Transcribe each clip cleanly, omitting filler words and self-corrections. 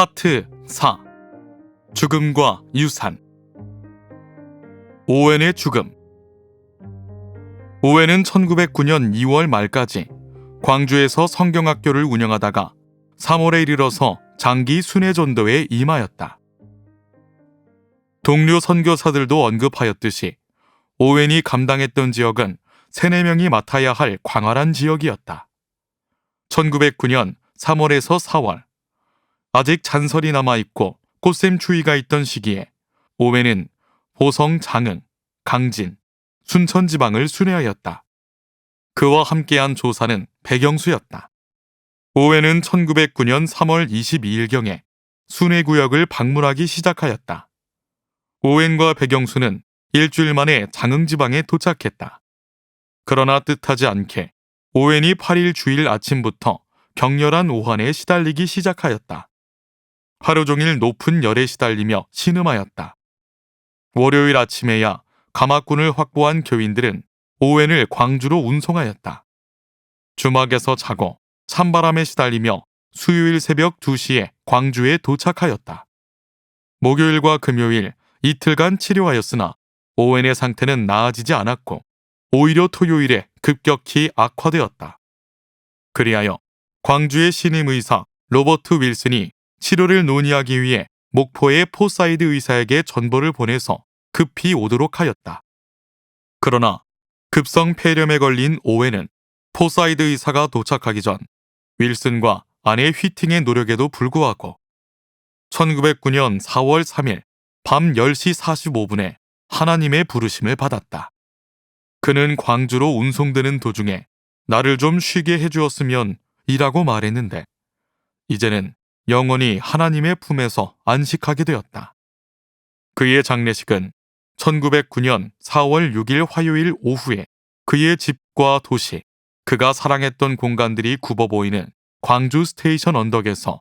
파트 4. 죽음과 유산. 오웬의 죽음. 오웬은 1909년 2월 말까지 광주에서 성경학교를 운영하다가 3월에 이르러서 장기 순회전도에 임하였다. 동료 선교사들도 언급하였듯이 오웬이 감당했던 지역은 3-4명이 맡아야 할 광활한 지역이었다. 1909년 3월에서 4월, 아직 잔설이 남아있고 꽃샘추위가 있던 시기에 오웬은 보성, 장흥, 강진, 순천 지방을 순회하였다. 그와 함께한 조사는 백영수였다. 오웬은 1909년 3월 22일경에 순회구역을 방문하기 시작하였다. 오웬과 백영수는 일주일 만에 장흥 지방에 도착했다. 그러나 뜻하지 않게 오웬이 8일 주일 아침부터 격렬한 오한에 시달리기 시작하였다. 하루 종일 높은 열에 시달리며 신음하였다. 월요일 아침에야 가마꾼을 확보한 교인들은 오웬을 광주로 운송하였다. 주막에서 자고 찬바람에 시달리며 수요일 새벽 2시에 광주에 도착하였다. 목요일과 금요일 이틀간 치료하였으나 오웬의 상태는 나아지지 않았고 오히려 토요일에 급격히 악화되었다. 그리하여 광주의 신임의사 로버트 윌슨이 치료를 논의하기 위해 목포의 포사이드 의사에게 전보를 보내서 급히 오도록 하였다. 그러나 급성 폐렴에 걸린 오웬은 포사이드 의사가 도착하기 전 윌슨과 아내 휘팅의 노력에도 불구하고 1909년 4월 3일 밤 10시 45분에 하나님의 부르심을 받았다. 그는 광주로 운송되는 도중에 나를 좀 쉬게 해주었으면 이라고 말했는데 이제는 영원히 하나님의 품에서 안식하게 되었다. 그의 장례식은 1909년 4월 6일 화요일 오후에 그의 집과 도시, 그가 사랑했던 공간들이 굽어 보이는 광주 스테이션 언덕에서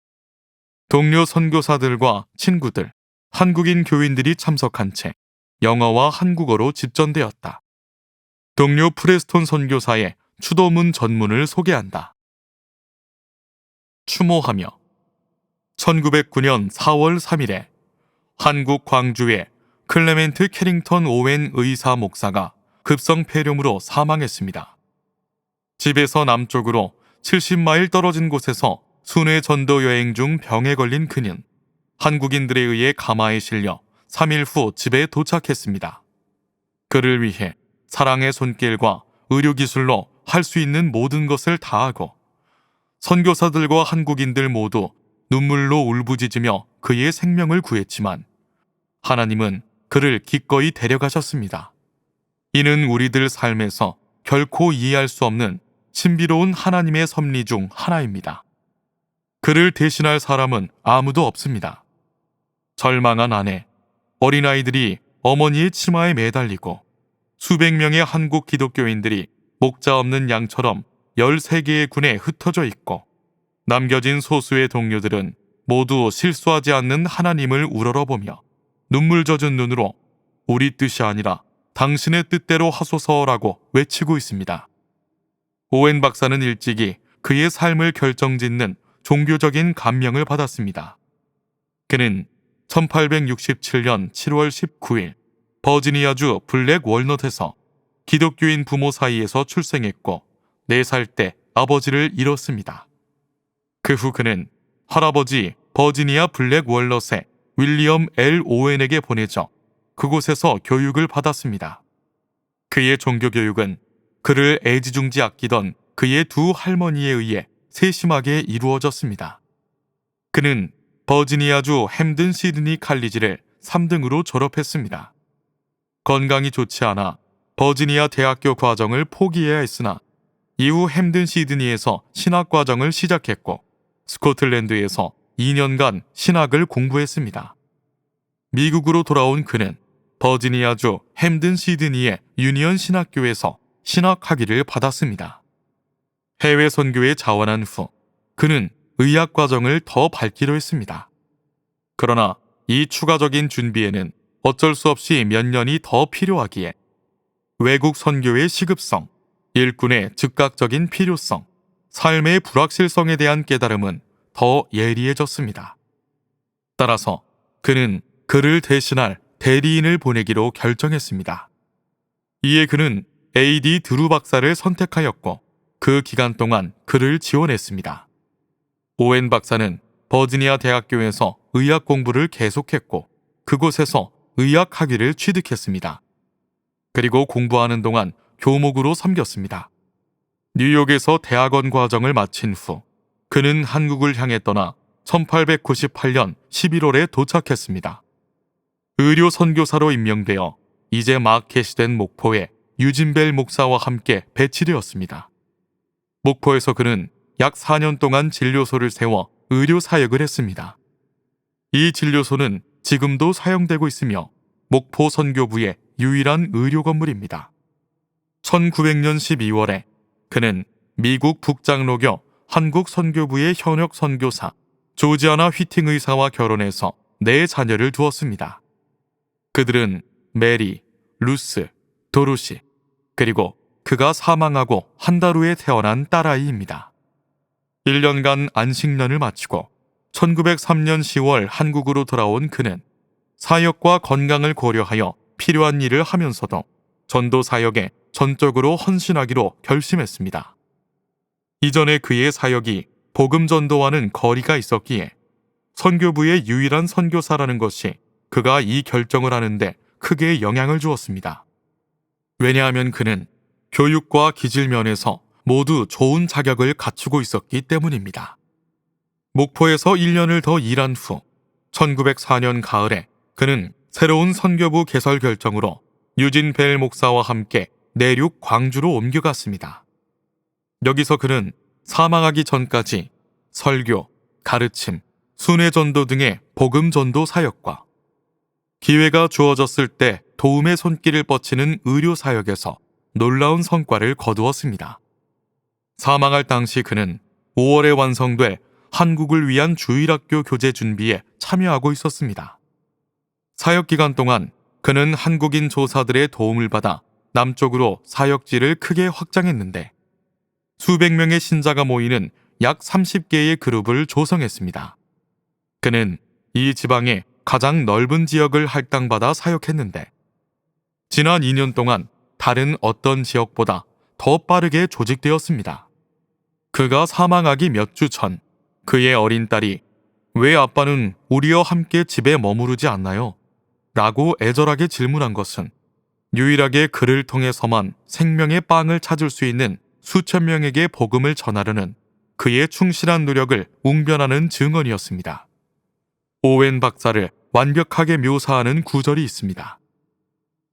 동료 선교사들과 친구들, 한국인 교인들이 참석한 채 영어와 한국어로 집전되었다. 동료 프레스톤 선교사의 추도문 전문을 소개한다. 추모하며 1909년 4월 3일에 한국 광주의 클레멘트 캐링턴 오웬 의사 목사가 급성 폐렴으로 사망했습니다. 집에서 남쪽으로 70마일 떨어진 곳에서 순회 전도 여행 중 병에 걸린 그는 한국인들에 의해 가마에 실려 3일 후 집에 도착했습니다. 그를 위해 사랑의 손길과 의료기술로 할 수 있는 모든 것을 다하고 선교사들과 한국인들 모두 눈물로 울부짖으며 그의 생명을 구했지만 하나님은 그를 기꺼이 데려가셨습니다. 이는 우리들 삶에서 결코 이해할 수 없는 신비로운 하나님의 섭리 중 하나입니다. 그를 대신할 사람은 아무도 없습니다. 절망한 아내, 어린아이들이 어머니의 치마에 매달리고 수백 명의 한국 기독교인들이 목자 없는 양처럼 13개의 군에 흩어져 있고 남겨진 소수의 동료들은 모두 실수하지 않는 하나님을 우러러보며 눈물 젖은 눈으로 우리 뜻이 아니라 당신의 뜻대로 하소서라고 외치고 있습니다. 오웬 박사는 일찍이 그의 삶을 결정짓는 종교적인 감명을 받았습니다. 그는 1867년 7월 19일 버지니아주 블랙 월넛에서 기독교인 부모 사이에서 출생했고 4살 때 아버지를 잃었습니다. 그 후 그는 할아버지 버지니아 블랙 월넛의 윌리엄 L. 오웬에게 보내져 그곳에서 교육을 받았습니다. 그의 종교교육은 그를 애지중지 아끼던 그의 두 할머니에 의해 세심하게 이루어졌습니다. 그는 버지니아주 햄든 시드니 칼리지를 3등으로 졸업했습니다. 건강이 좋지 않아 버지니아 대학교 과정을 포기해야 했으나 이후 햄든 시드니에서 신학 과정을 시작했고 스코틀랜드에서 2년간 신학을 공부했습니다. 미국으로 돌아온 그는 버지니아주 햄든 시드니의 유니언 신학교에서 신학 학위를 받았습니다. 해외 선교에 자원한 후 그는 의학 과정을 더 밟기로 했습니다. 그러나 이 추가적인 준비에는 어쩔 수 없이 몇 년이 더 필요하기에 외국 선교의 시급성, 일꾼의 즉각적인 필요성, 삶의 불확실성에 대한 깨달음은 더 예리해졌습니다. 따라서 그는 그를 대신할 대리인을 보내기로 결정했습니다. 이에 그는 A.D. 드루 박사를 선택하였고 그 기간 동안 그를 지원했습니다. 오웬 박사는 버지니아 대학교에서 의학 공부를 계속했고 그곳에서 의학 학위를 취득했습니다. 그리고 공부하는 동안 교목으로 섬겼습니다. 뉴욕에서 대학원 과정을 마친 후 그는 한국을 향해 떠나 1898년 11월에 도착했습니다. 의료 선교사로 임명되어 이제 막 개시된 목포에 유진벨 목사와 함께 배치되었습니다. 목포에서 그는 약 4년 동안 진료소를 세워 의료 사역을 했습니다. 이 진료소는 지금도 사용되고 있으며 목포 선교부의 유일한 의료 건물입니다. 1900년 12월에 그는 미국 북장로교 한국 선교부의 현역 선교사 조지아나 휘팅 의사와 결혼해서 4자녀를 두었습니다. 그들은 메리, 루스, 도로시, 그리고 그가 사망하고 한 달 후에 태어난 딸아이입니다. 1년간 안식년을 마치고 1903년 10월 한국으로 돌아온 그는 사역과 건강을 고려하여 필요한 일을 하면서도 전도 사역에 전적으로 헌신하기로 결심했습니다. 이전에 그의 사역이 복음 전도와는 거리가 있었기에 선교부의 유일한 선교사라는 것이 그가 이 결정을 하는데 크게 영향을 주었습니다. 왜냐하면 그는 교육과 기질 면에서 모두 좋은 자격을 갖추고 있었기 때문입니다. 목포에서 1년을 더 일한 후 1904년 가을에 그는 새로운 선교부 개설 결정으로 유진 벨 목사와 함께 내륙 광주로 옮겨갔습니다. 여기서 그는 사망하기 전까지 설교, 가르침, 순회전도 등의 복음전도 사역과 기회가 주어졌을 때 도움의 손길을 뻗치는 의료사역에서 놀라운 성과를 거두었습니다. 사망할 당시 그는 5월에 완성돼 한국을 위한 주일학교 교재 준비에 참여하고 있었습니다. 사역 기간 동안 그는 한국인 조사들의 도움을 받아 남쪽으로 사역지를 크게 확장했는데 수백 명의 신자가 모이는 약 30개의 그룹을 조성했습니다. 그는 이 지방의 가장 넓은 지역을 할당받아 사역했는데 지난 2년 동안 다른 어떤 지역보다 더 빠르게 조직되었습니다. 그가 사망하기 몇 주 전 그의 어린 딸이 왜 아빠는 우리와 함께 집에 머무르지 않나요? 라고 애절하게 질문한 것은 유일하게 그를 통해서만 생명의 빵을 찾을 수 있는 수천 명에게 복음을 전하려는 그의 충실한 노력을 웅변하는 증언이었습니다. 오웬 박사를 완벽하게 묘사하는 구절이 있습니다.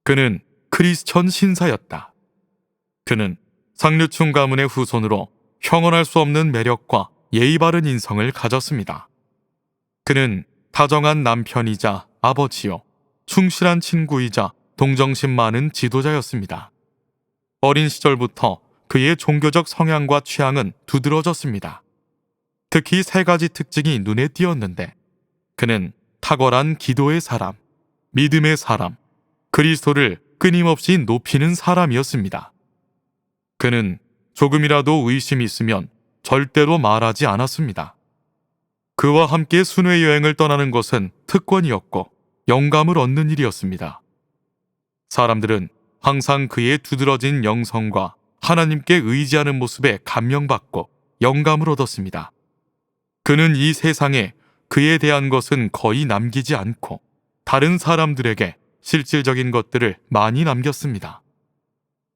그는 크리스천 신사였다. 그는 상류층 가문의 후손으로 형언할 수 없는 매력과 예의 바른 인성을 가졌습니다. 그는 다정한 남편이자 아버지요, 충실한 친구이자 동정심 많은 지도자였습니다. 어린 시절부터 그의 종교적 성향과 취향은 두드러졌습니다. 특히 3가지 특징이 눈에 띄었는데 그는 탁월한 기도의 사람, 믿음의 사람, 그리스도를 끊임없이 높이는 사람이었습니다. 그는 조금이라도 의심이 있으면 절대로 말하지 않았습니다. 그와 함께 순회 여행을 떠나는 것은 특권이었고 영감을 얻는 일이었습니다. 사람들은 항상 그의 두드러진 영성과 하나님께 의지하는 모습에 감명받고 영감을 얻었습니다. 그는 이 세상에 그에 대한 것은 거의 남기지 않고 다른 사람들에게 실질적인 것들을 많이 남겼습니다.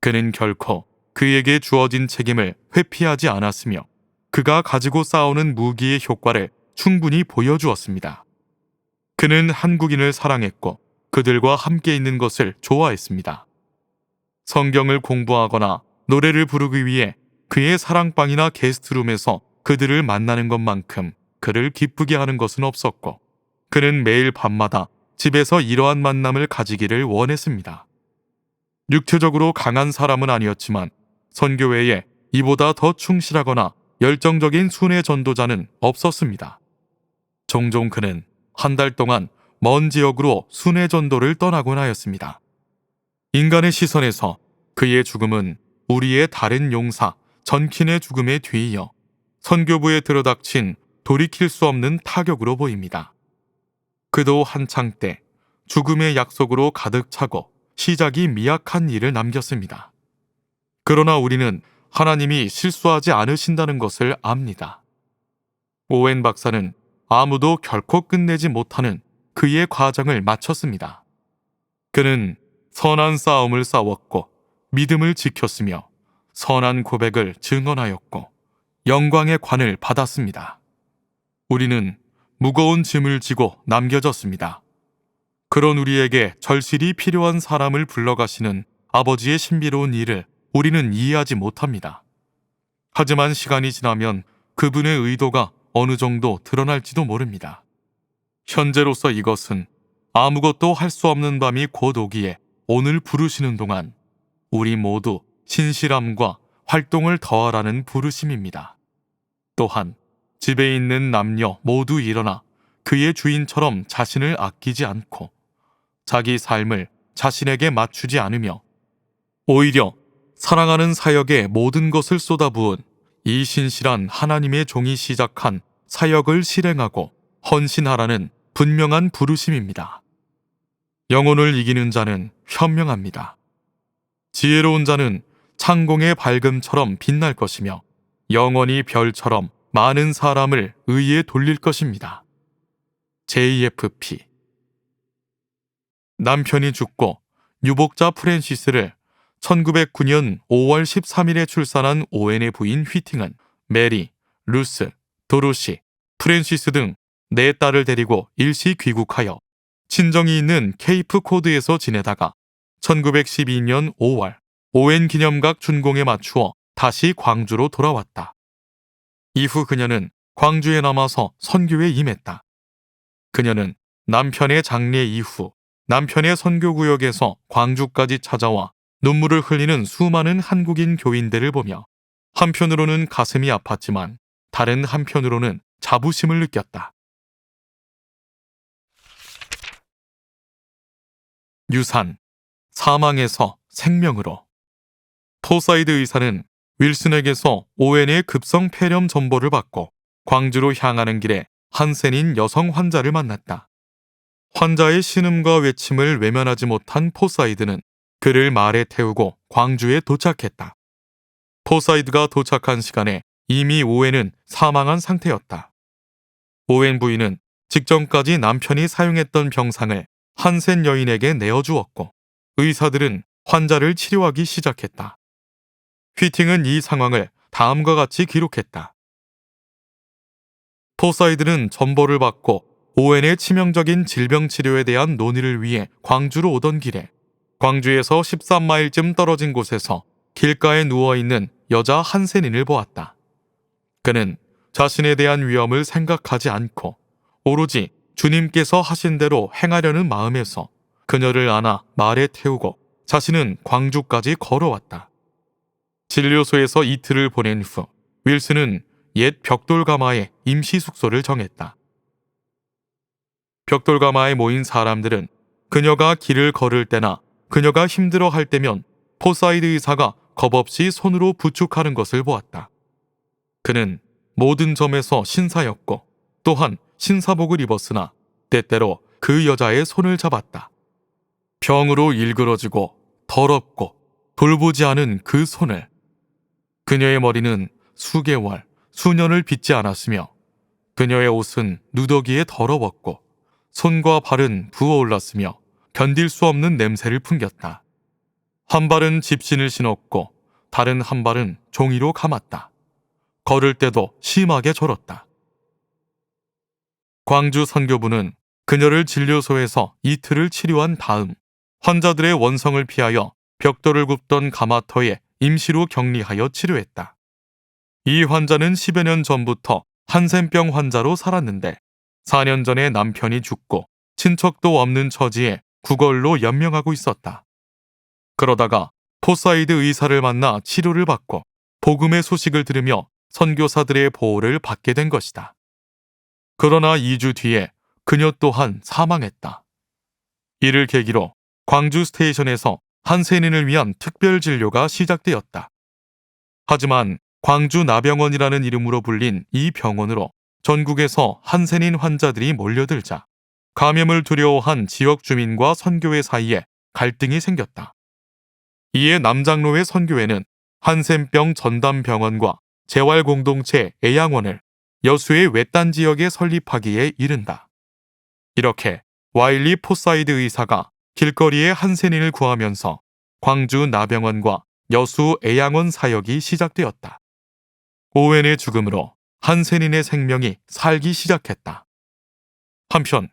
그는 결코 그에게 주어진 책임을 회피하지 않았으며 그가 가지고 싸우는 무기의 효과를 충분히 보여주었습니다. 그는 한국인을 사랑했고 그들과 함께 있는 것을 좋아했습니다. 성경을 공부하거나 노래를 부르기 위해 그의 사랑방이나 게스트룸에서 그들을 만나는 것만큼 그를 기쁘게 하는 것은 없었고 그는 매일 밤마다 집에서 이러한 만남을 가지기를 원했습니다. 육체적으로 강한 사람은 아니었지만 선교 외에 이보다 더 충실하거나 열정적인 순회 전도자는 없었습니다. 종종 그는 한 달 동안 먼 지역으로 순회 전도를 떠나곤 하였습니다. 인간의 시선에서 그의 죽음은 우리의 다른 용사 전킨의 죽음에 뒤이어 선교부에 들어닥친 돌이킬 수 없는 타격으로 보입니다. 그도 한창 때 죽음의 약속으로 가득 차고 시작이 미약한 일을 남겼습니다. 그러나 우리는 하나님이 실수하지 않으신다는 것을 압니다. 오웬 박사는 아무도 결코 끝내지 못하는 그의 과정을 마쳤습니다. 그는 선한 싸움을 싸웠고 믿음을 지켰으며 선한 고백을 증언하였고 영광의 관을 받았습니다. 우리는 무거운 짐을 지고 남겨졌습니다. 그런 우리에게 절실히 필요한 사람을 불러가시는 아버지의 신비로운 일을 우리는 이해하지 못합니다. 하지만 시간이 지나면 그분의 의도가 어느 정도 드러날지도 모릅니다. 현재로서 이것은 아무것도 할 수 없는 밤이 곧 오기에 오늘 부르시는 동안 우리 모두 신실함과 활동을 더하라는 부르심입니다. 또한 집에 있는 남녀 모두 일어나 그의 주인처럼 자신을 아끼지 않고 자기 삶을 자신에게 맞추지 않으며 오히려 사랑하는 사역에 모든 것을 쏟아부은 이 신실한 하나님의 종이 시작한 사역을 실행하고 헌신하라는 분명한 부르심입니다. 영혼을 이기는 자는 현명합니다. 지혜로운 자는 창공의 밝음처럼 빛날 것이며 영원히 별처럼 많은 사람을 의에 돌릴 것입니다. JFP. 남편이 죽고 유복자 프랜시스를 1909년 5월 13일에 출산한 오웬의 부인 휘팅은 메리, 루스, 도로시, 프랜시스 등 4딸을 데리고 일시 귀국하여 친정이 있는 케이프 코드에서 지내다가 1912년 5월 오웬 기념각 준공에 맞추어 다시 광주로 돌아왔다. 이후 그녀는 광주에 남아서 선교에 임했다. 그녀는 남편의 장례 이후 남편의 선교구역에서 광주까지 찾아와 눈물을 흘리는 수많은 한국인 교인들을 보며 한편으로는 가슴이 아팠지만 다른 한편으로는 자부심을 느꼈다. 유산, 사망에서 생명으로. 포사이드 의사는 윌슨에게서 오웬의 급성 폐렴 정보를 받고 광주로 향하는 길에 한센인 여성 환자를 만났다. 환자의 신음과 외침을 외면하지 못한 포사이드는 그를 말에 태우고 광주에 도착했다. 포사이드가 도착한 시간에 이미 오웬은 사망한 상태였다. 오웬 부인은 직전까지 남편이 사용했던 병상을 한센 여인에게 내어주었고 의사들은 환자를 치료하기 시작했다. 휘팅은 이 상황을 다음과 같이 기록했다. 포사이드는 전보를 받고 오웬의 치명적인 질병 치료에 대한 논의를 위해 광주로 오던 길에 광주에서 13마일쯤 떨어진 곳에서 길가에 누워있는 여자 한센인을 보았다. 그는 자신에 대한 위험을 생각하지 않고 오로지 주님께서 하신 대로 행하려는 마음에서 그녀를 안아 말에 태우고 자신은 광주까지 걸어왔다. 진료소에서 이틀을 보낸 후 윌슨은 옛 벽돌가마에 임시 숙소를 정했다. 벽돌가마에 모인 사람들은 그녀가 길을 걸을 때나 그녀가 힘들어할 때면 포사이드 의사가 겁없이 손으로 부축하는 것을 보았다. 그는 모든 점에서 신사였고 또한 신사복을 입었으나 때때로 그 여자의 손을 잡았다. 병으로 일그러지고 더럽고 돌보지 않은 그 손을. 그녀의 머리는 수개월, 수년을 빗지 않았으며 그녀의 옷은 누더기에 더러웠고 손과 발은 부어올랐으며 견딜 수 없는 냄새를 풍겼다. 한 발은 집신을 신었고 다른 한 발은 종이로 감았다. 걸을 때도 심하게 졸었다. 광주 선교부는 그녀를 진료소에서 이틀을 치료한 다음 환자들의 원성을 피하여 벽돌을 굽던 가마터에 임시로 격리하여 치료했다. 이 환자는 10여 년 전부터 한센병 환자로 살았는데 4년 전에 남편이 죽고 친척도 없는 처지에 구걸로 연명하고 있었다. 그러다가 포사이드 의사를 만나 치료를 받고 복음의 소식을 들으며 선교사들의 보호를 받게 된 것이다. 그러나 2주 뒤에 그녀 또한 사망했다. 이를 계기로 광주 스테이션에서 한센인을 위한 특별 진료가 시작되었다. 하지만 광주 나병원이라는 이름으로 불린 이 병원으로 전국에서 한센인 환자들이 몰려들자 감염을 두려워한 지역 주민과 선교회 사이에 갈등이 생겼다. 이에 남장로의 선교회는 한센병 전담병원과 재활공동체 애양원을 여수의 외딴 지역에 설립하기에 이른다. 이렇게 와일리 포사이드 의사가 길거리에 한센인을 구하면서 광주 나병원과 여수 애양원 사역이 시작되었다. 오웬의 죽음으로 한센인의 생명이 살기 시작했다. 한편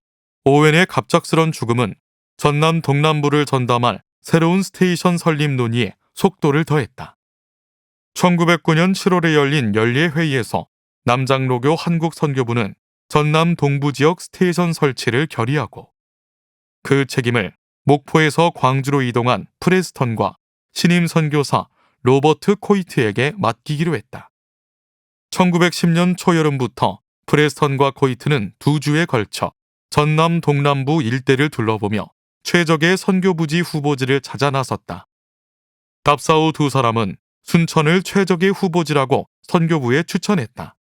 오웬의 갑작스런 죽음은 전남 동남부를 전담할 새로운 스테이션 설립 논의에 속도를 더했다. 1909년 7월에 열린 연례회의에서 남장로교 한국선교부는 전남 동부 지역 스테이션 설치를 결의하고 그 책임을 목포에서 광주로 이동한 프레스턴과 신임 선교사 로버트 코이트에게 맡기기로 했다. 1910년 초여름부터 프레스턴과 코이트는 2주에 걸쳐 전남 동남부 일대를 둘러보며 최적의 선교부지 후보지를 찾아 나섰다. 답사 후 두 사람은 순천을 최적의 후보지라고 선교부에 추천했다.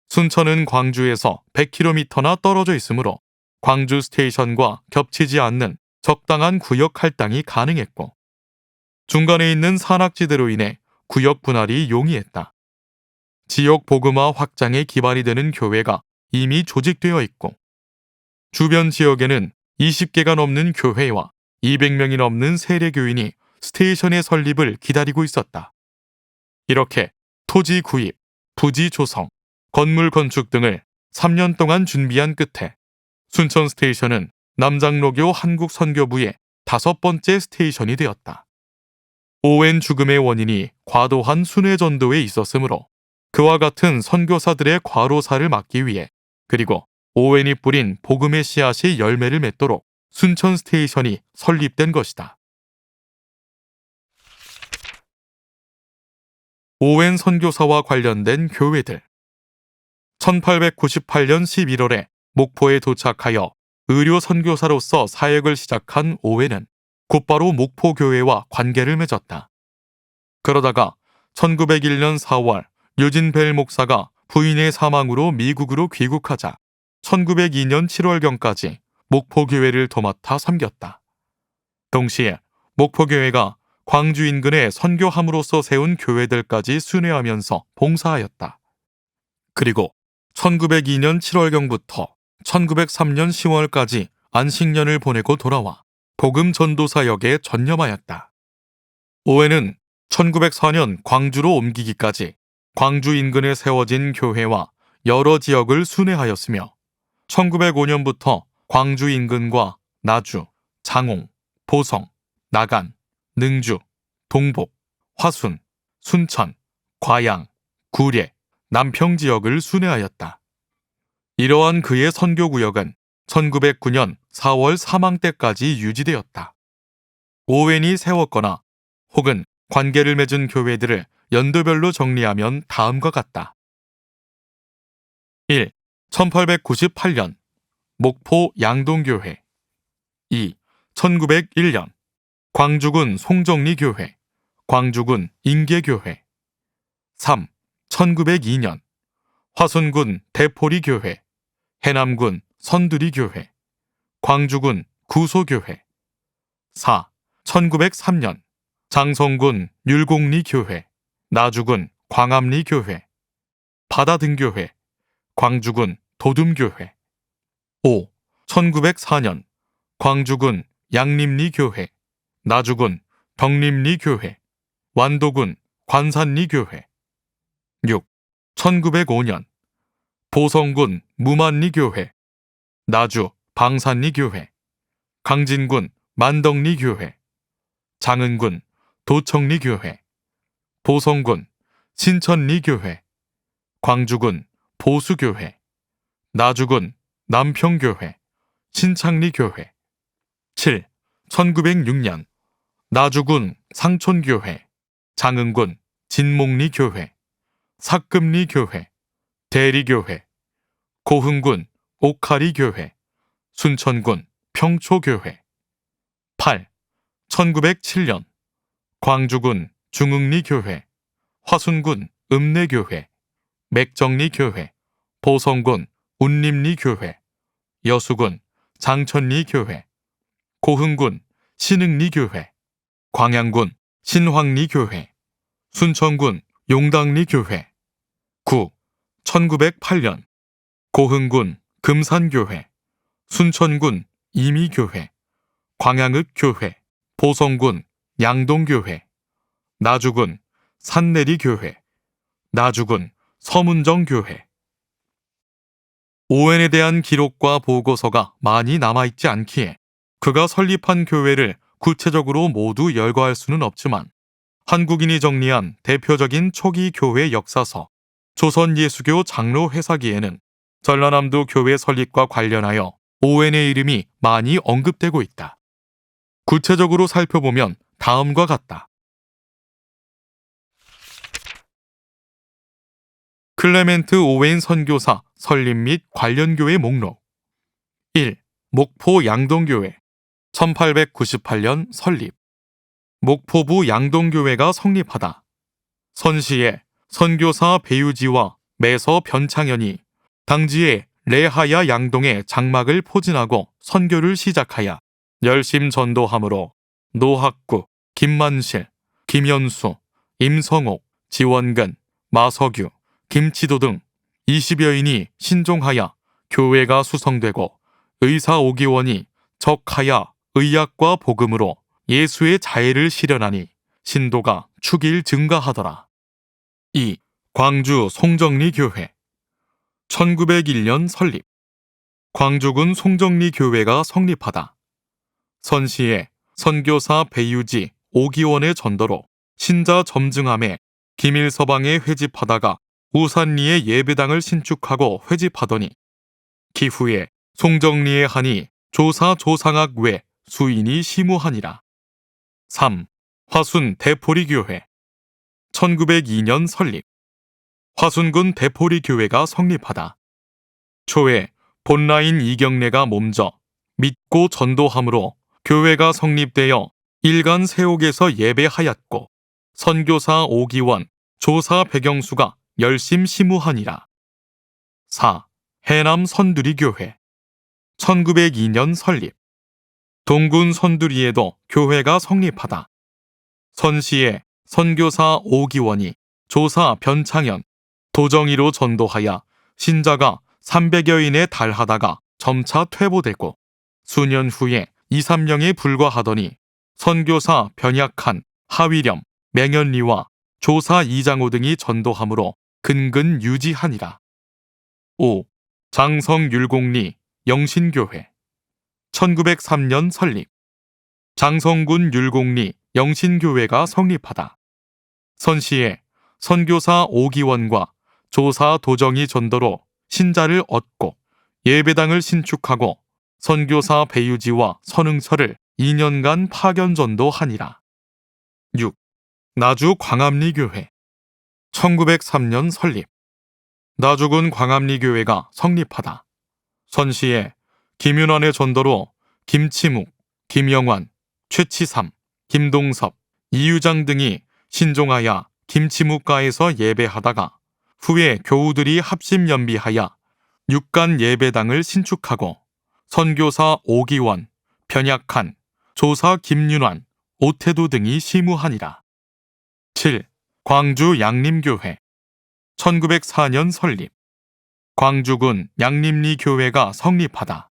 순천은 광주에서 100km나 떨어져 있으므로 광주 스테이션과 겹치지 않는 적당한 구역 할당이 가능했고 중간에 있는 산악지대로 인해 구역 분할이 용이했다. 지역 복음화 확장에 기반이 되는 교회가 이미 조직되어 있고 주변 지역에는 20개가 넘는 교회와 200명이 넘는 세례교인이 스테이션의 설립을 기다리고 있었다. 이렇게 토지 구입, 부지 조성, 건물 건축 등을 3년 동안 준비한 끝에 순천 스테이션은 남장로교 한국선교부의 5번째 스테이션이 되었다. 오웬 죽음의 원인이 과도한 순회 전도에 있었으므로 그와 같은 선교사들의 과로사를 막기 위해 그리고 오웬이 뿌린 복음의 씨앗이 열매를 맺도록 순천 스테이션이 설립된 것이다. 오웬 선교사와 관련된 교회들 1898년 11월에 목포에 도착하여 의료 선교사로서 사역을 시작한 오웬은 곧바로 목포교회와 관계를 맺었다. 그러다가 1901년 4월 유진 벨 목사가 부인의 사망으로 미국으로 귀국하자 1902년 7월경까지 목포교회를 도맡아 섬겼다. 동시에 목포교회가 광주 인근에 선교함으로써 세운 교회들까지 순회하면서 봉사하였다. 그리고 1902년 7월경부터 1903년 10월까지 안식년을 보내고 돌아와 복음 전도사역에 전념하였다. 오웬은 1904년 광주로 옮기기까지 광주 인근에 세워진 교회와 여러 지역을 순회하였으며 1905년부터 광주 인근과 나주, 장홍, 보성, 나간, 능주, 동복, 화순, 순천, 과양, 구례, 남평 지역을 순회하였다. 이러한 그의 선교구역은 1909년 4월 사망 때까지 유지되었다. 오웬이 세웠거나 혹은 관계를 맺은 교회들을 연도별로 정리하면 다음과 같다. 1. 1898년 목포 양동교회 2. 1901년 광주군 송정리교회, 광주군 인계교회 3. 1902년 화순군 대포리교회, 해남군 선두리교회, 광주군 구소교회 4. 1903년 장성군 율곡리교회, 나주군 광암리교회, 바다등교회, 광주군 도둠교회 5. 1904년 광주군 양림리교회, 나주군 덕림리교회, 완도군 관산리교회 6. 1905년 보성군 무만리교회, 나주 방산리교회, 강진군 만덕리교회, 장흥군 도청리교회, 보성군 신천리교회, 광주군 보수교회, 나주군 남평교회, 신창리교회 7. 1906년 나주군 상촌교회, 장흥군 진목리교회, 삭금리교회, 대리교회, 고흥군 옥하리교회, 순천군 평초교회 8. 1907년 광주군 중흥리교회, 화순군 읍내교회, 맥정리교회, 보성군 운림리교회, 여수군 장천리 교회, 고흥군 신흥리 교회, 광양군 신황리 교회, 순천군 용당리 교회. 9. 1908년 고흥군 금산교회, 순천군 이미교회, 광양읍교회, 보성군 양동교회, 나주군 산내리교회, 나주군 서문정교회. 오웬에 대한 기록과 보고서가 많이 남아있지 않기에 그가 설립한 교회를 구체적으로 모두 열거할 수는 없지만 한국인이 정리한 대표적인 초기 교회 역사서 조선예수교 장로회사기에는 전라남도 교회 설립과 관련하여 오웬의 이름이 많이 언급되고 있다. 구체적으로 살펴보면 다음과 같다. 클레멘트 오웬 선교사 설립 및 관련 교회 목록. 1. 목포 양동교회 1898년 설립. 목포부 양동교회가 성립하다. 선시에 선교사 배유지와 매서 변창현이 당지의 레하야 양동의 장막을 포진하고 선교를 시작하여 열심 전도함으로 노학구, 김만실, 김현수, 임성옥, 지원근, 마석유, 김치도 등 20여인이 신종하여 교회가 수성되고 의사 오기원이 적하여 의학과 복음으로 예수의 자애를 실현하니 신도가 축일 증가하더라. 2. 광주 송정리 교회 1901년 설립. 광주군 송정리 교회가 성립하다. 선시에 선교사 배유지 오기원의 전도로 신자 점증함에 기밀서방에 회집하다가 우산리에 예배당을 신축하고 회집하더니 기후에 송정리에 하니 조사 조상학 외 수인이 시무하니라. 3. 화순 대포리교회 1902년 설립. 화순군 대포리교회가 성립하다. 초에 본라인 이경래가 몸져 믿고 전도함으로 교회가 성립되어 일간 세옥에서 예배하였고 선교사 오기원, 조사 백영수가 열심 시무하니라. 4. 해남 선두리교회 1902년 설립. 동군 선두리에도 교회가 성립하다. 선시에 선교사 오기원이 조사 변창현, 도정이로 전도하여 신자가 300여인에 달하다가 점차 퇴보되고 수년 후에 2, 3명에 불과하더니 선교사 변약한, 하위렴, 맹연리와 조사 이장호 등이 전도함으로 근근 유지하니라. 5. 장성율곡리 영신교회 1903년 설립. 장성군 율곡리 영신교회가 성립하다. 선시에 선교사 오기원과 조사 도정이 전도로 신자를 얻고 예배당을 신축하고 선교사 배유지와 선흥철을 2년간 파견 전도하니라. 6. 나주 광암리교회 1903년 설립. 나주군 광암리교회가 성립하다. 선시에 김윤환의 전도로 김치묵, 김영환, 최치삼, 김동섭, 이유장 등이 신종하여 김치묵가에서 예배하다가 후에 교우들이 합심연비하여 육간 예배당을 신축하고 선교사 오기원, 변약한, 조사 김윤환, 오태도 등이 시무하니라. 7. 광주 양림교회 1904년 설립. 광주군 양림리 교회가 성립하다.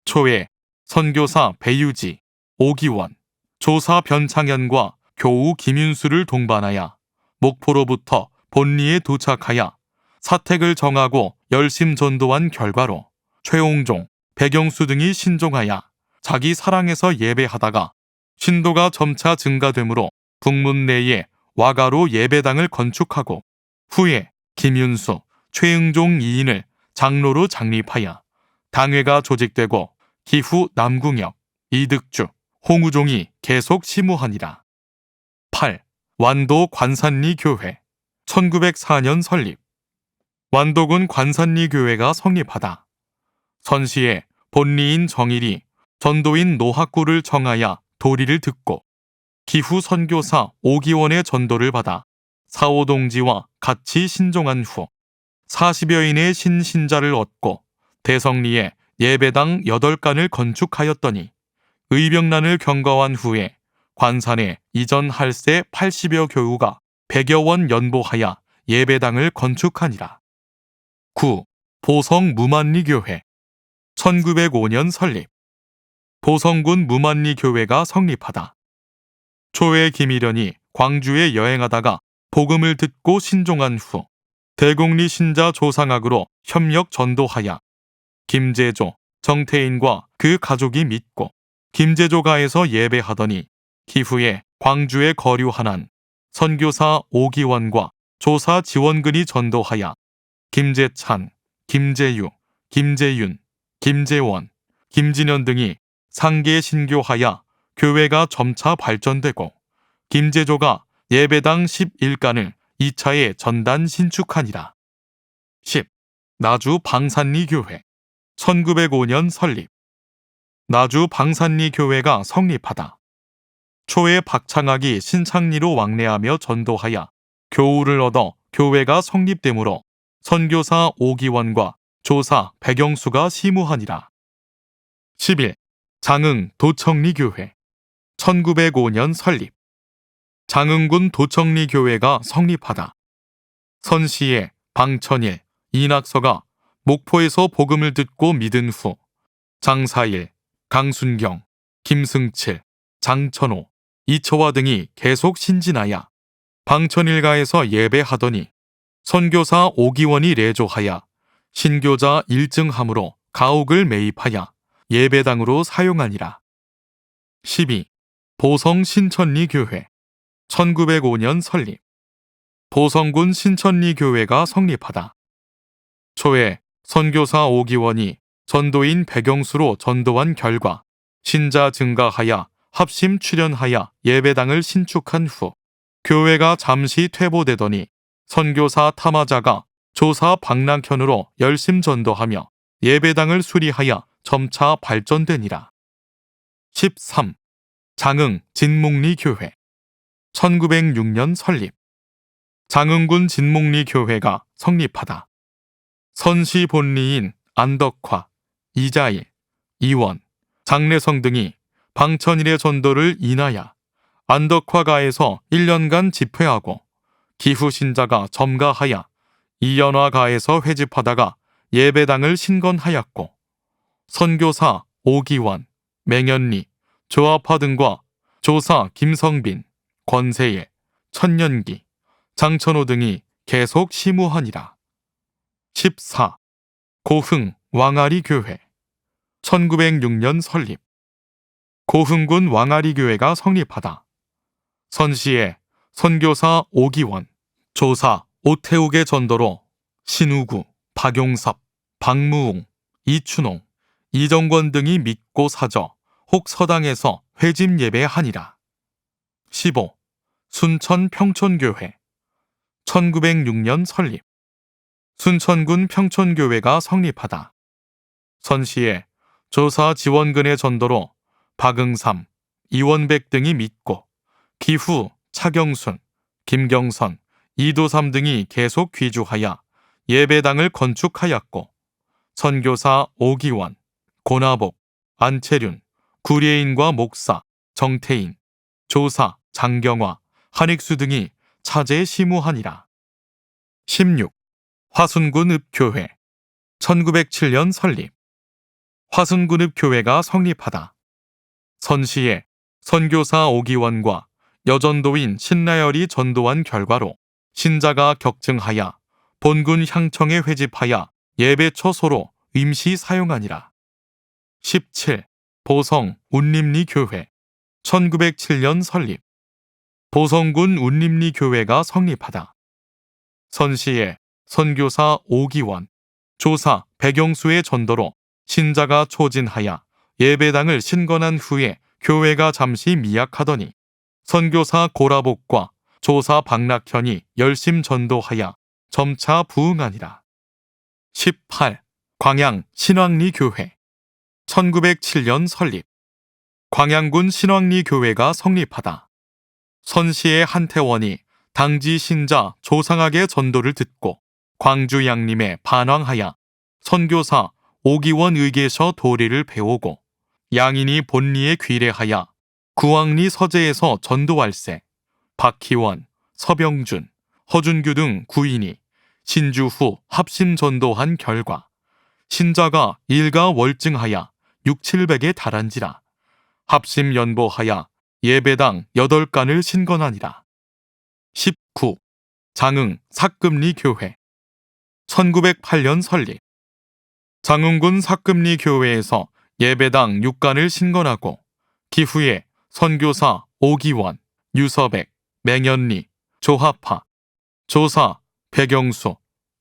초에 선교사 배유지, 오기원, 조사 변창현과 교우 김윤수를 동반하여 목포로부터 본리에 도착하여 사택을 정하고 열심 전도한 결과로 최홍종, 백영수 등이 신종하여 자기 사랑에서 예배하다가 신도가 점차 증가되므로 북문 내에 와가로 예배당을 건축하고 후에 김윤수, 최응종 2인을 장로로 장립하여 당회가 조직되고 기후 남궁혁, 이득주, 홍우종이 계속 시무하니라. 8. 완도 관산리 교회 1904년 설립. 완도군 관산리 교회가 성립하다. 선시에 본리인 정일이 전도인 노학구를 정하여 도리를 듣고 기후 선교사 오기원의 전도를 받아 사오동지와 같이 신종한 후 40여인의 신신자를 얻고 대성리에 예배당 8간을 건축하였더니 의병난을 경거한 후에 관산에 이전 할세 80여 교우가 100여 원 연보하여 예배당을 건축하니라. 9. 보성 무만리교회 1905년 설립. 보성군 무만리교회가 성립하다. 초에 김일현이 광주에 여행하다가 복음을 듣고 신종한 후 대곡리 신자 조상학으로 협력 전도하여 김제조, 정태인과 그 가족이 믿고 김제조가에서 예배하더니 기후에 광주에 거류하는 선교사 오기원과 조사 지원근이 전도하여 김재찬, 김재유, 김재윤, 김재원, 김진현 등이 상계 신교하여 교회가 점차 발전되고 김제조가 예배당 11간을 2차에 전단 신축하니라. 10. 나주 방산리 교회 1905년 설립. 나주 방산리 교회가 성립하다. 초에 박창학이 신창리로 왕래하며 전도하여 교우를 얻어 교회가 성립되므로 선교사 오기원과 조사 백영수가 시무하니라. 11. 장흥 도청리 교회 1905년 설립. 장흥군 도청리 교회가 성립하다. 선시에 방천일, 이낙서가 목포에서 복음을 듣고 믿은 후 장사일, 강순경, 김승칠, 장천호, 이처화 등이 계속 신진하여 방천일가에서 예배하더니 선교사 오기원이 레조하여 신교자 일증함으로 가옥을 매입하여 예배당으로 사용하니라. 12. 보성 신천리 교회 1905년 설립. 보성군 신천리 교회가 성립하다. 초에 선교사 오기원이 전도인 백영수로 전도한 결과 신자 증가하여 합심 출연하여 예배당을 신축한 후 교회가 잠시 퇴보되더니 선교사 타마자가 조사 박낙현으로 열심 전도하며 예배당을 수리하여 점차 발전되니라. 13. 장흥 진목리 교회 1906년 설립. 장흥군 진목리 교회가 성립하다. 선시 본리인 안덕화, 이자일, 이원, 장래성 등이 방천일의 전도를 인하여 안덕화가에서 1년간 집회하고 기후 신자가 점가하여 이연화가에서 회집하다가 예배당을 신건하였고 선교사 오기원, 맹연리, 조합화 등과 조사 김성빈, 권세일, 천년기, 장천호 등이 계속 시무하니라. 14. 고흥 왕아리 교회 1906년 설립. 고흥군 왕아리 교회가 성립하다. 선시에 선교사 오기원, 조사 오태욱의 전도로 신우구, 박용섭, 박무웅, 이춘홍, 이정권 등이 믿고 사저 혹 서당에서 회집 예배하니라. 15. 순천 평촌교회 1906년 설립. 순천군 평촌교회가 성립하다. 선시에 조사 지원근의 전도로 박응삼, 이원백 등이 믿고 기후, 차경순, 김경선, 이도삼 등이 계속 귀주하여 예배당을 건축하였고 선교사 오기원, 고나복, 안채륜, 구례인과 목사, 정태인, 조사, 장경화, 한익수 등이 차제 시무하니라. 16. 화순군읍교회 1907년 설립. 화순군읍교회가 성립하다. 선시에 선교사 오기원과 여전도인 신나열이 전도한 결과로 신자가 격증하여 본군 향청에 회집하여 예배처소로 임시 사용하니라. 17. 보성 운림리 교회 1907년 설립. 보성군 운림리 교회가 성립하다. 선시에 선교사 오기원, 조사 백영수의 전도로 신자가 초진하여 예배당을 신건한 후에 교회가 잠시 미약하더니 선교사 고라복과 조사 박낙현이 열심 전도하여 점차 부흥하니라. 18. 광양 신왕리 교회 1907년 설립. 광양군 신왕리 교회가 성립하다. 선시의 한태원이 당지 신자 조상학의 전도를 듣고 광주 양림에 반황하여 선교사 오기원 의계서 도리를 배우고 양인이 본리에 귀례하여 구왕리 서재에서 전도할세 박희원, 서병준, 허준규 등 구인이 신주 후 합심 전도한 결과 신자가 일가월증하여 6,700에 달한지라 합심 연보하여 예배당 8간을 신건하니라. 19. 장흥 삭금리 교회 1908년 설립. 장흥군 삭금리 교회에서 예배당 6간을 신건하고 기후에 선교사 오기원, 유서백, 맹연리, 조하파, 조사, 백영수,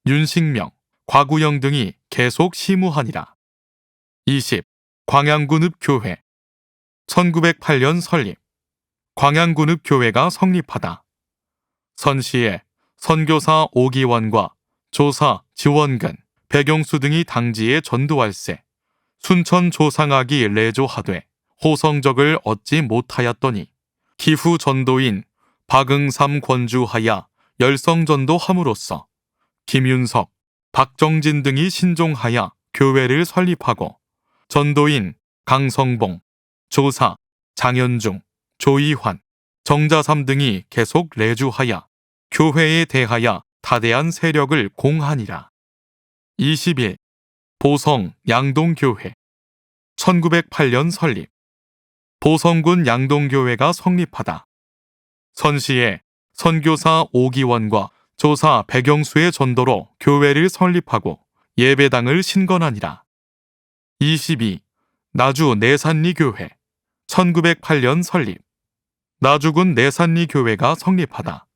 윤식명, 과구영 등이 계속 시무하니라. 20. 광양군읍교회 1908년 설립. 광양군읍교회가 성립하다. 선시에 선교사 오기원과 조사 지원근, 백영수 등이 당지에 전도할세 순천 조상학이 내조하되 호성적을 얻지 못하였더니 기후 전도인 박응삼 권주하여 열성전도함으로써 김윤석, 박정진 등이 신종하여 교회를 설립하고 전도인 강성봉, 조사, 장현중, 조이환, 정자삼 등이 계속 내주하여 교회에 대하여 다대한 세력을 공하니라. 21. 보성 양동교회 1908년 설립. 보성군 양동교회가 성립하다. 선시에 선교사 오기원과 조사 백영수의 전도로 교회를 설립하고 예배당을 신건하니라. 22. 나주 내산리 교회 1908년 설립. 나주군 내산리 교회가 성립하다.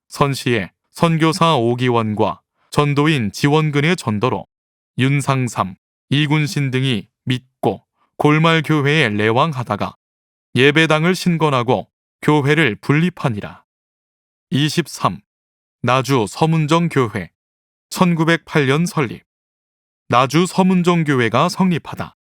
선시에 선교사 오기원과 전도인 지원근의 전도로 윤상삼, 이군신 등이 믿고 골말교회에 내왕하다가 예배당을 신건하고 교회를 분립하니라. 23. 나주 서문정교회 1908년 설립. 나주 서문정교회가 성립하다.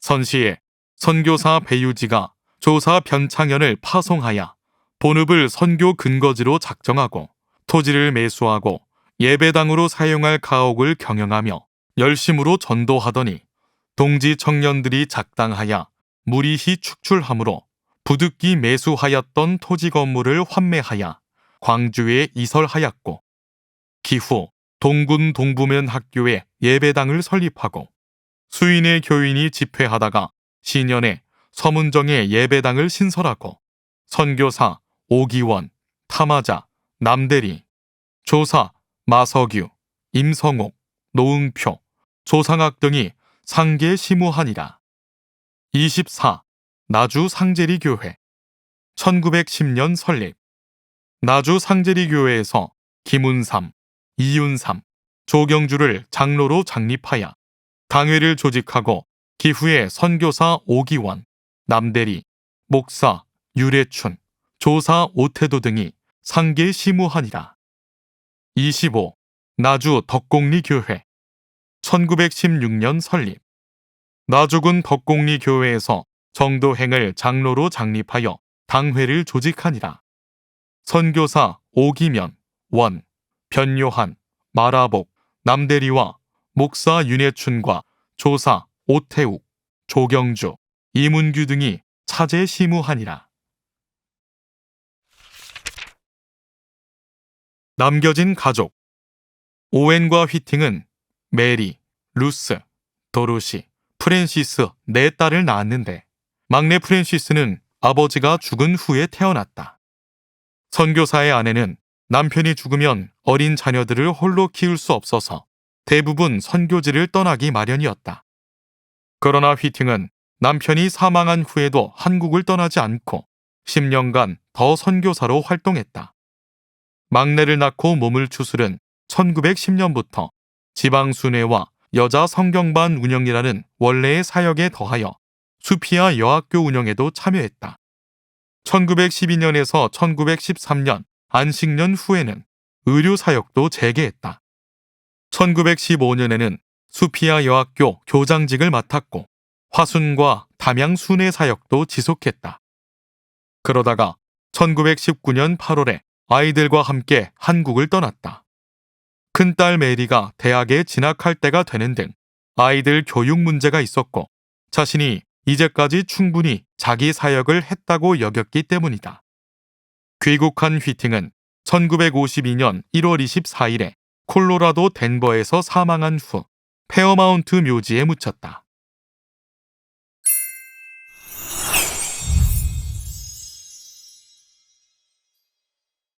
선시에 선교사 배유지가 조사 변창현을 파송하여 본읍을 선교 근거지로 작정하고 토지를 매수하고 예배당으로 사용할 가옥을 경영하며 열심으로 전도하더니 동지 청년들이 작당하여 무리히 축출하므로 부득이 매수하였던 토지 건물을 환매하여 광주에 이설하였고 기후 동군 동부면 학교에 예배당을 설립하고 수인의 교인이 집회하다가 신년에 서문정에 예배당을 신설하고 선교사 오기원, 타마자, 남대리, 조사, 마석유, 임성옥, 노응표, 조상학 등이 상계 시무하니라. 24. 나주 상제리 교회 1910년 설립. 나주 상제리 교회에서 김운삼, 이윤삼, 조경주를 장로로 장립하여 당회를 조직하고 기후에 선교사 오기원, 남대리, 목사 유래춘, 조사 오태도 등이 상계 시무하니라. 25. 나주 덕공리 교회 1916년 설립. 나주군 덕공리 교회에서 정도행을 장로로 장립하여 당회를 조직하니라. 선교사 오기면, 원, 변요한, 마라복, 남대리와 목사 윤혜춘과 조사 오태욱, 조경주, 이문규 등이 차제 시무하니라. 남겨진 가족. 오웬과 휘팅은 메리, 루스, 도로시, 프랜시스 네 딸을 낳았는데 막내 프랜시스는 아버지가 죽은 후에 태어났다. 선교사의 아내는 남편이 죽으면 어린 자녀들을 홀로 키울 수 없어서 대부분 선교지를 떠나기 마련이었다. 그러나 휘팅은 남편이 사망한 후에도 한국을 떠나지 않고 10년간 더 선교사로 활동했다. 막내를 낳고 몸을 추스른 1910년부터 지방순회와 여자 성경반 운영이라는 원래의 사역에 더하여 수피아 여학교 운영에도 참여했다. 1912년에서 1913년 안식년 후에는 의료사역도 재개했다. 1915년에는 수피아 여학교 교장직을 맡았고 화순과 담양 순회 사역도 지속했다. 그러다가 1919년 8월에 아이들과 함께 한국을 떠났다. 큰딸 메리가 대학에 진학할 때가 되는 등 아이들 교육 문제가 있었고 자신이 이제까지 충분히 자기 사역을 했다고 여겼기 때문이다. 귀국한 휘팅은 1952년 1월 24일에 콜로라도 덴버에서 사망한 후 페어마운트 묘지에 묻혔다.